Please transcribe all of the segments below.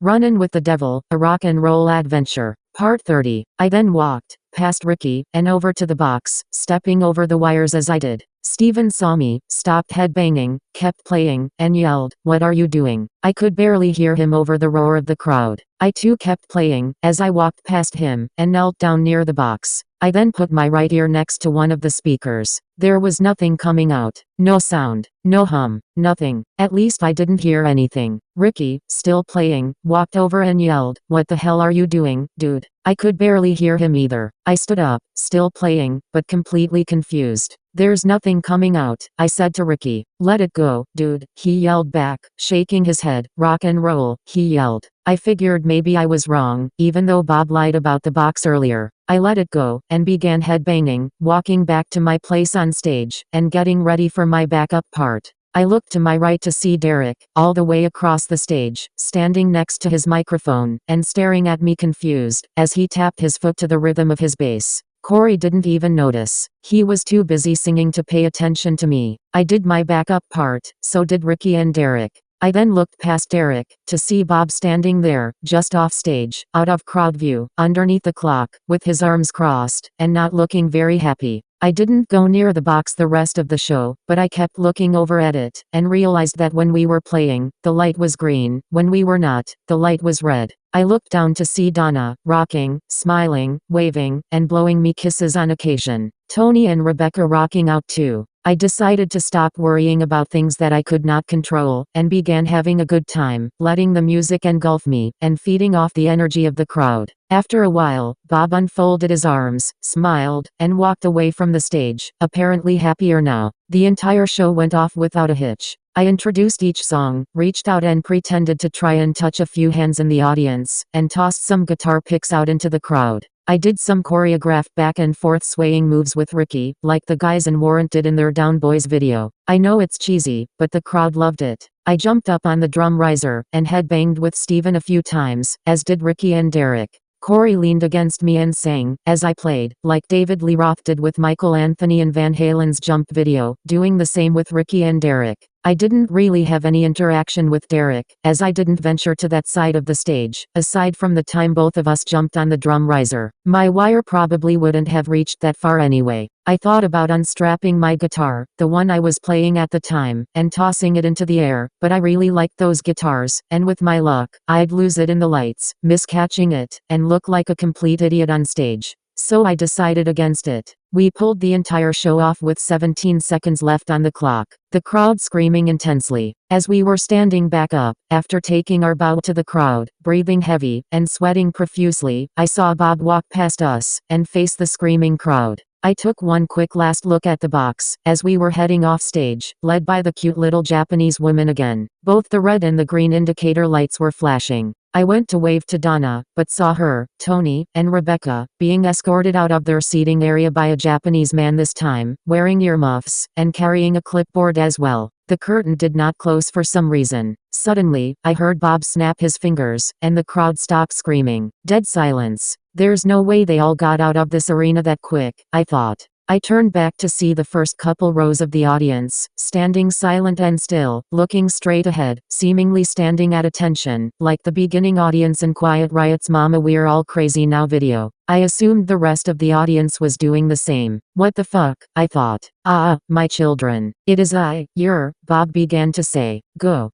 Runnin' with the Devil, a rock and roll adventure. Part 30. I then walked past Ricky and over to the box, stepping over the wires as I did. Steven saw me, stopped headbanging, kept playing, and yelled, "What are you doing?" I could barely hear him over the roar of the crowd. I too kept playing, as I walked past him, and knelt down near the box. I then put my right ear next to one of the speakers. There was nothing coming out. No sound. No hum. Nothing. At least I didn't hear anything. Ricky, still playing, walked over and yelled, "What the hell are you doing, dude?" I could barely hear him either. I stood up, still playing, but completely confused. "There's nothing coming out," I said to Ricky. "Let it go, dude," he yelled back, shaking his head. "Rock and roll," he yelled. I figured maybe I was wrong, even though Bob lied about the box earlier. I let it go, and began headbanging, walking back to my place on stage, and getting ready for my backup part. I looked to my right to see Derek, all the way across the stage, standing next to his microphone, and staring at me confused, as he tapped his foot to the rhythm of his bass. Corey didn't even notice. He was too busy singing to pay attention to me. I did my backup part, so did Ricky and Derek. I then looked past Derek, to see Bob standing there, just off stage, out of crowd view, underneath the clock, with his arms crossed, and not looking very happy. I didn't go near the box the rest of the show, but I kept looking over at it, and realized that when we were playing, the light was green, when we were not, the light was red. I looked down to see Donna, rocking, smiling, waving, and blowing me kisses on occasion. Tony and Rebecca rocking out too. I decided to stop worrying about things that I could not control, and began having a good time, letting the music engulf me, and feeding off the energy of the crowd. After a while, Bob unfolded his arms, smiled, and walked away from the stage, apparently happier now. The entire show went off without a hitch. I introduced each song, reached out and pretended to try and touch a few hands in the audience, and tossed some guitar picks out into the crowd. I did some choreographed back and forth swaying moves with Ricky, like the guys in Warrant did in their Down Boys video. I know it's cheesy, but the crowd loved it. I jumped up on the drum riser, and headbanged with Steven a few times, as did Ricky and Derek. Corey leaned against me and sang, as I played, like David Lee Roth did with Michael Anthony in Van Halen's Jump video, doing the same with Ricky and Derek. I didn't really have any interaction with Derek, as I didn't venture to that side of the stage, aside from the time both of us jumped on the drum riser. My wire probably wouldn't have reached that far anyway. I thought about unstrapping my guitar, the one I was playing at the time, and tossing it into the air, but I really liked those guitars, and with my luck, I'd lose it in the lights, miss catching it, and look like a complete idiot on stage. So I decided against it. We pulled the entire show off with 17 seconds left on the clock, the crowd screaming intensely. As we were standing back up, after taking our bow to the crowd, breathing heavy, and sweating profusely, I saw Bob walk past us, and face the screaming crowd. I took one quick last look at the box, as we were heading off stage, led by the cute little Japanese woman again. Both the red and the green indicator lights were flashing. I went to wave to Donna, but saw her, Tony, and Rebecca, being escorted out of their seating area by a Japanese man this time, wearing earmuffs, and carrying a clipboard as well. The curtain did not close for some reason. Suddenly, I heard Bob snap his fingers, and the crowd stopped screaming. Dead silence. There's no way they all got out of this arena that quick, I thought. I turned back to see the first couple rows of the audience, standing silent and still, looking straight ahead, seemingly standing at attention, like the beginning audience in Quiet Riot's Mama We're All Crazy Now video. I assumed the rest of the audience was doing the same. What the fuck, I thought. My children. It is Bob began to say. Go.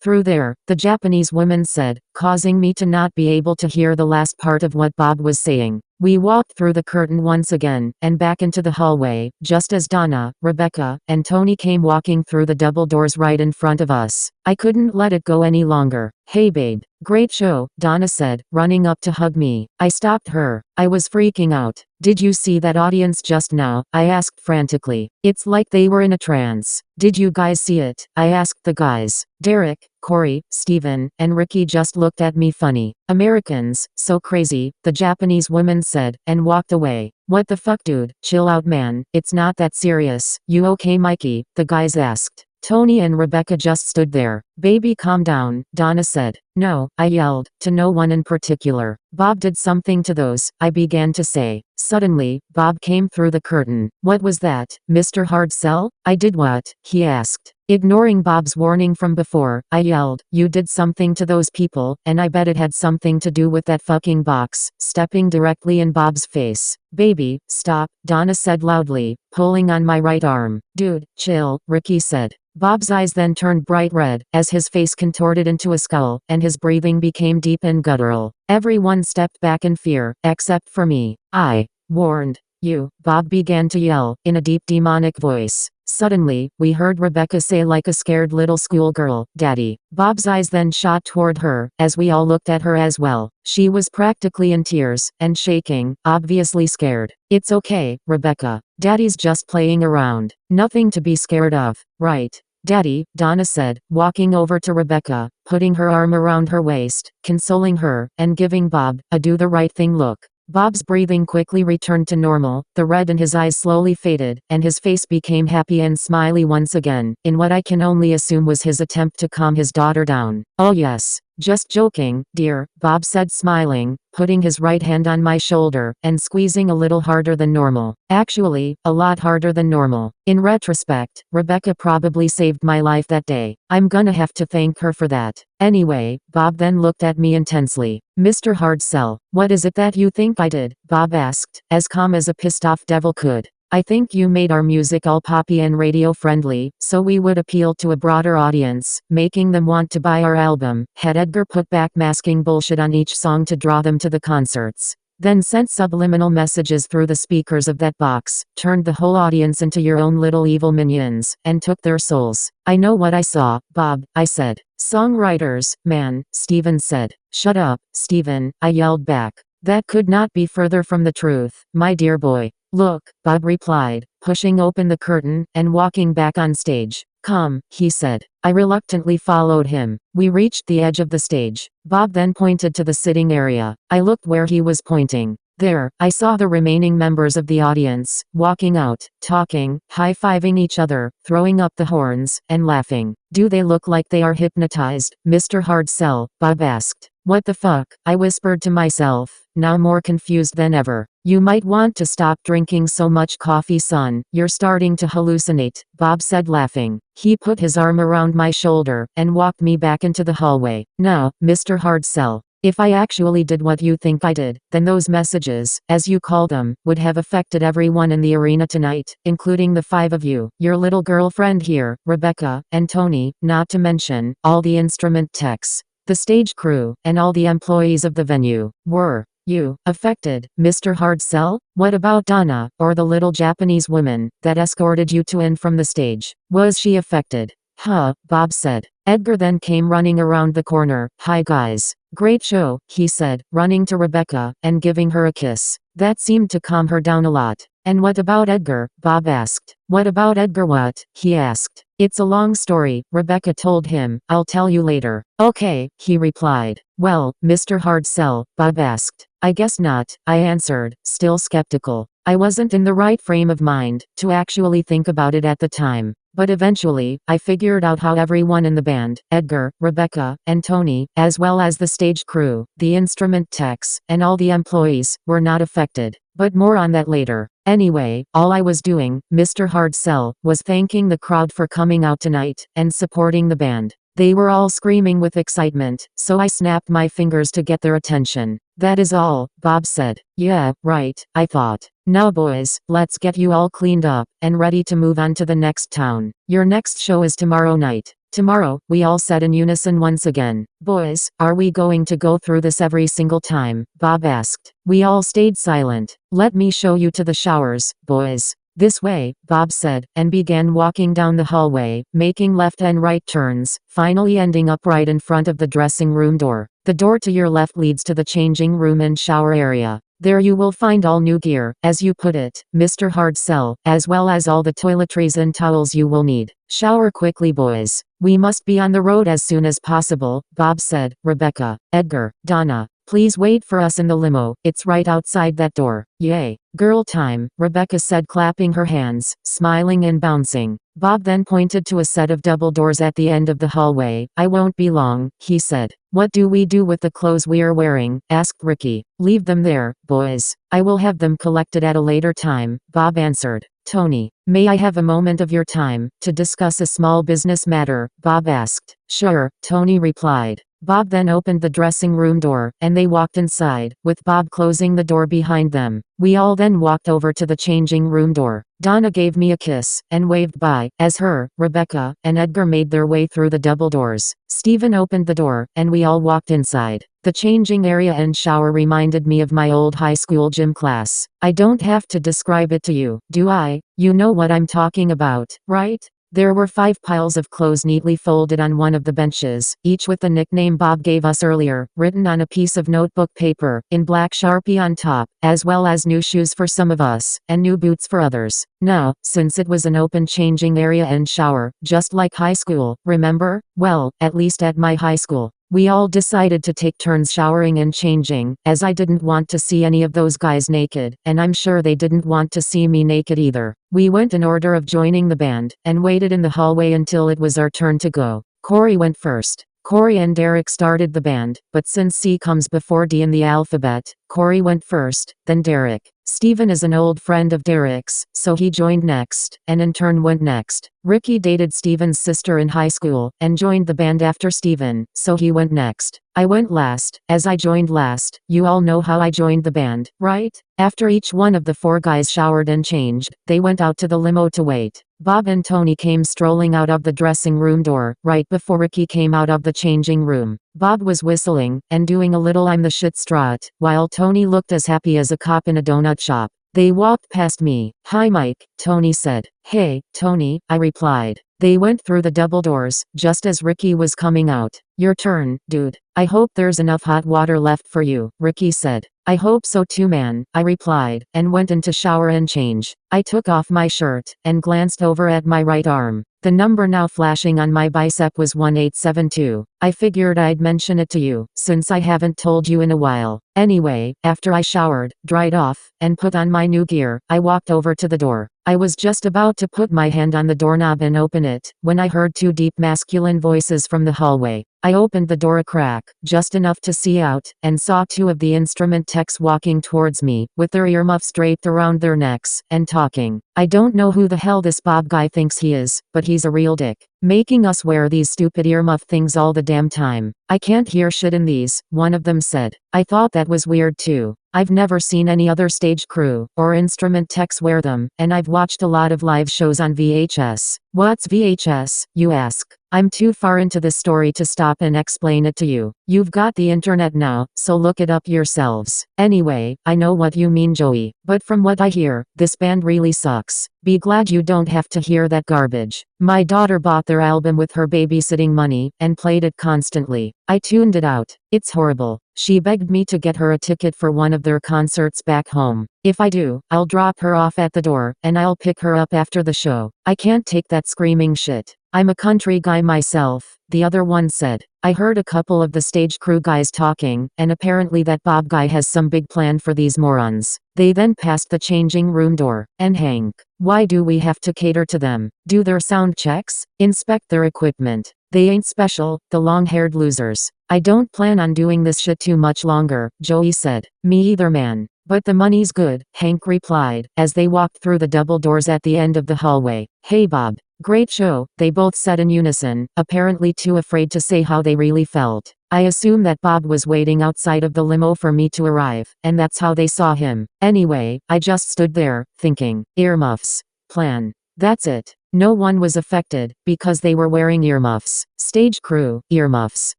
Through there, the Japanese woman said, causing me to not be able to hear the last part of what Bob was saying. We walked through the curtain once again, and back into the hallway, just as Donna, Rebecca, and Tony came walking through the double doors right in front of us. I couldn't let it go any longer. "Hey babe, great show," Donna said, running up to hug me. I stopped her. I was freaking out. "Did you see that audience just now?" I asked frantically. It's like they were in a trance. "Did you guys see it?" I asked the guys. Derek, Corey, Steven, and Ricky just looked at me funny. "Americans, so crazy," the Japanese woman said, and walked away. "What the fuck dude, chill out man, it's not that serious." "You okay Mikey?" the guys asked. Tony and Rebecca just stood there. Baby, calm down, Donna said. No, I yelled, to no one in particular. Bob did something to those, I began to say. Suddenly, Bob came through the curtain. What was that, Mr. Hardsell? I did what? He asked. Ignoring Bob's warning from before, I yelled, you did something to those people, and I bet it had something to do with that fucking box, stepping directly in Bob's face. Baby, stop, Donna said loudly, pulling on my right arm. Dude, chill, Ricky said. Bob's eyes then turned bright red, as his face contorted into a skull, and his breathing became deep and guttural. Everyone stepped back in fear, except for me. I warned you, Bob began to yell, in a deep demonic voice. Suddenly, we heard Rebecca say like a scared little schoolgirl, Daddy. Bob's eyes then shot toward her, as we all looked at her as well. She was practically in tears, and shaking, obviously scared. It's okay, Rebecca. Daddy's just playing around. Nothing to be scared of, right? Daddy, Donna said, walking over to Rebecca, putting her arm around her waist, consoling her, and giving Bob a do the right thing look. Bob's breathing quickly returned to normal, the red in his eyes slowly faded, and his face became happy and smiley once again, in what I can only assume was his attempt to calm his daughter down. Oh yes. Just joking, dear, Bob said smiling, putting his right hand on my shoulder, and squeezing a little harder than normal. Actually, a lot harder than normal. In retrospect, Rebecca probably saved my life that day. I'm gonna have to thank her for that. Anyway, Bob then looked at me intensely. Mr. Hardsell, what is it that you think I did? Bob asked, as calm as a pissed off devil could. I think you made our music all poppy and radio friendly, so we would appeal to a broader audience, making them want to buy our album. Had Edgar put back masking bullshit on each song to draw them to the concerts. Then sent subliminal messages through the speakers of that box, turned the whole audience into your own little evil minions, and took their souls. I know what I saw, Bob, I said. Songwriters, man, Steven said. Shut up, Steven, I yelled back. That could not be further from the truth, my dear boy. Look, Bob replied, pushing open the curtain, and walking back on stage. Come, he said. I reluctantly followed him. We reached the edge of the stage. Bob then pointed to the sitting area. I looked where he was pointing. There, I saw the remaining members of the audience, walking out, talking, high-fiving each other, throwing up the horns, and laughing. Do they look like they are hypnotized, Mr. Hardsell? Bob asked. What the fuck? I whispered to myself, now more confused than ever. You might want to stop drinking so much coffee, son. You're starting to hallucinate, Bob said laughing. He put his arm around my shoulder, and walked me back into the hallway. Now, Mr. Hardsell, if I actually did what you think I did, then those messages, as you call them, would have affected everyone in the arena tonight, including the 5 of you, your little girlfriend here, Rebecca, and Tony, not to mention, all the instrument techs, the stage crew, and all the employees of the venue. Were you affected, Mr. Hardsell? What about Donna, or the little Japanese woman, that escorted you to and from the stage? Was she affected? Huh, Bob said. Edgar then came running around the corner. Hi guys. Great show, he said, running to Rebecca, and giving her a kiss. That seemed to calm her down a lot. And what about Edgar? Bob asked. What about Edgar? What? He asked. It's a long story, Rebecca told him. I'll tell you later. Okay, he replied. Well, Mr. Hardsell, Bob asked. I guess not, I answered, still skeptical. I wasn't in the right frame of mind to actually think about it at the time. But eventually, I figured out how everyone in the band, Edgar, Rebecca, and Tony, as well as the stage crew, the instrument techs, and all the employees, were not affected. But more on that later. Anyway, all I was doing, Mr. Hardsell, was thanking the crowd for coming out tonight, and supporting the band. They were all screaming with excitement, so I snapped my fingers to get their attention. That is all, Bob said. Yeah, right, I thought. Now boys, let's get you all cleaned up, and ready to move on to the next town. Your next show is tomorrow night. Tomorrow, we all said in unison once again. Boys, are we going to go through this every single time? Bob asked. We all stayed silent. Let me show you to the showers, boys. This way, Bob said, and began walking down the hallway, making left and right turns, finally ending up right in front of the dressing room door. The door to your left leads to the changing room and shower area. There you will find all new gear, as you put it, Mr. Hardsell, as well as all the toiletries and towels you will need. Shower quickly, boys. We must be on the road as soon as possible, Bob said. Rebecca, Edgar, Donna, Please wait for us in the limo, it's right outside that door. Yay. Girl time, Rebecca said, clapping her hands, smiling and bouncing. Bob then pointed to a set of double doors at the end of the hallway. I won't be long, he said. What do we do with the clothes we're wearing? Asked Ricky. Leave them there, boys. I will have them collected at a later time, Bob answered. Tony, may I have a moment of your time, to discuss a small business matter? Bob asked. Sure, Tony replied. Bob then opened the dressing room door, and they walked inside, with Bob closing the door behind them. We all then walked over to the changing room door. Donna gave me a kiss, and waved bye, as her, Rebecca, and Edgar made their way through the double doors. Stephen opened the door, and we all walked inside. The changing area and shower reminded me of my old high school gym class. I don't have to describe it to you, do I? You know what I'm talking about, right? There were 5 piles of clothes neatly folded on one of the benches, each with the nickname Bob gave us earlier, written on a piece of notebook paper, in black Sharpie on top, as well as new shoes for some of us, and new boots for others. Now, since it was an open changing area and shower, just like high school, remember? Well, at least at my high school. We all decided to take turns showering and changing, as I didn't want to see any of those guys naked, and I'm sure they didn't want to see me naked either. We went in order of joining the band, and waited in the hallway until it was our turn to go. Corey went first. Corey and Derek started the band, but since C comes before D in the alphabet, Corey went first, then Derek. Stephen is an old friend of Derek's, so he joined next, and in turn went next. Ricky dated Stephen's sister in high school, and joined the band after Stephen, so he went next. I went last, as I joined last. You all know how I joined the band, right? After each one of the 4 guys showered and changed, they went out to the limo to wait. Bob and Tony came strolling out of the dressing room door, right before Ricky came out of the changing room. Bob was whistling, and doing a little I'm the shit strut, while Tony looked as happy as a cop in a donut shop. They walked past me. Hi Mike, Tony said. Hey, Tony, I replied. They went through the double doors, just as Ricky was coming out. Your turn, dude. I hope there's enough hot water left for you, Ricky said. I hope so too, man, I replied, and went in to shower and change. I took off my shirt, and glanced over at my right arm. The number now flashing on my bicep was 1872. I figured I'd mention it to you, since I haven't told you in a while. Anyway, after I showered, dried off, and put on my new gear, I walked over to the door. I was just about to put my hand on the doorknob and open it, when I heard 2 deep masculine voices from the hallway. I opened the door a crack, just enough to see out, and saw 2 of the instrument techs walking towards me, with their earmuffs draped around their necks, and talking. I don't know who the hell this Bob guy thinks he is, but he's a real dick. Making us wear these stupid earmuff things all the damn time. I can't hear shit in these, one of them said. I thought that was weird too. I've never seen any other stage crew, or instrument techs wear them, and I've watched a lot of live shows on VHS. What's VHS, you ask? I'm too far into this story to stop and explain it to you. You've got the internet now, so look it up yourselves. Anyway, I know what you mean, Joey, but from what I hear, this band really sucks. Be glad you don't have to hear that garbage. My daughter bought their album with her babysitting money, and played it constantly. I tuned it out. It's horrible. She begged me to get her a ticket for one of their concerts back home. If I do, I'll drop her off at the door, and I'll pick her up after the show. I can't take that screaming shit. I'm a country guy myself, the other one said. I heard a couple of the stage crew guys talking, and apparently that Bob guy has some big plan for these morons. They then passed the changing room door. And Hank, why do we have to cater to them? Do their sound checks? Inspect their equipment? They ain't special, the long-haired losers. I don't plan on doing this shit too much longer, Joey said. Me either, man. But the money's good, Hank replied, as they walked through the double doors at the end of the hallway. Hey Bob. Great show, they both said in unison, apparently too afraid to say how they really felt. I assume that Bob was waiting outside of the limo for me to arrive, and that's how they saw him. Anyway, I just stood there, thinking, earmuffs. Plan. That's it. No one was affected, because they were wearing earmuffs. Stage crew, earmuffs.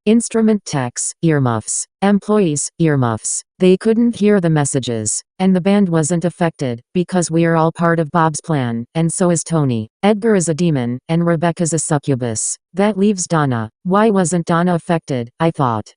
Instrument techs, earmuffs. Employees, earmuffs. They couldn't hear the messages. And the band wasn't affected, because we are all part of Bob's plan, and so is Tony. Edgar is a demon, and Rebecca's a succubus. That leaves Donna. Why wasn't Donna affected, I thought.